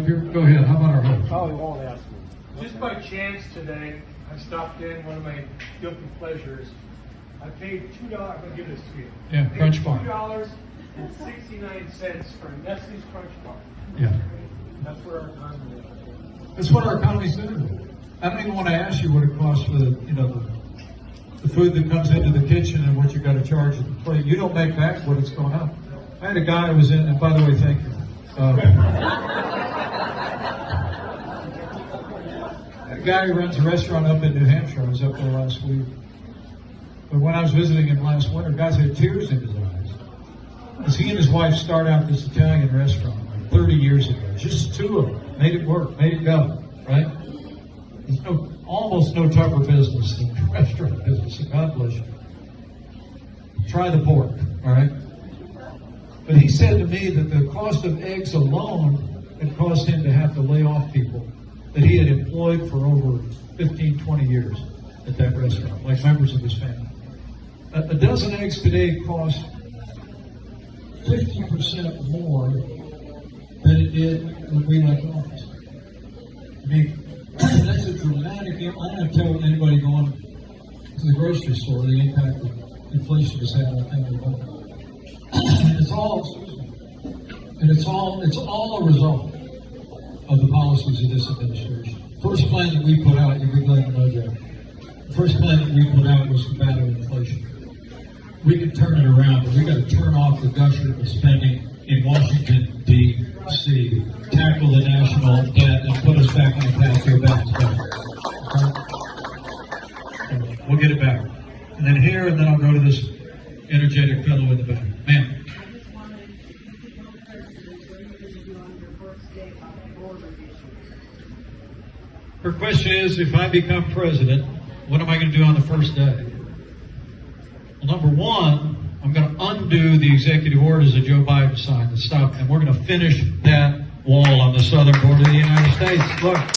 up here? Go ahead. How about our host? Probably won't ask me. Just by chance today, I stopped in, one of my guilty pleasures. I paid $2, I'm going to give this to you. Yeah, I paid Crunch Bar. $2.69 for a Nestle's Crunch Bar. Yeah. That's where our economy is. That's what our economy's doing. I don't even want to ask you what it costs for the food that comes into the kitchen and what you got to charge at the plate. You don't make back what it's going up. I had a guy who was in, and by the way, thank you. A guy who runs a restaurant up in New Hampshire. I was up there last week. But when I was visiting him last winter, guys had tears in his eyes. Because he and his wife started out this Italian restaurant like 30 years ago. Just two of them. Made it work, made it go, right? There's almost no tougher business than restaurant business, and God bless you. Try the pork, all right? But he said to me that the cost of eggs alone had caused him to have to lay off people that he had employed for over 15, 20 years at that restaurant, like members of his family. A dozen eggs today cost 50% more than it did when we left office. I mean, that's a dramatic. I don't have to tell anybody going to the grocery store the impact that inflation has had on family budget. It's all a result of the policies of this administration. First plan that we put out, you'd be glad to know that. The first plan that we put out was to battle inflation. We can turn it around, but we got to turn off the gusher of spending in Washington, D.C., tackle the national debt, and put us back on the path to a balanced budget. Okay? We'll get it back. And then here, and then I'll go to this energetic fellow in the back. Ma'am. Her question is, if I become president, what am I going to do on the first day? Well, number one, I'm going to undo the executive orders that Joe Biden signed to stop, and we're going to finish that wall on the southern border of the United States. Look.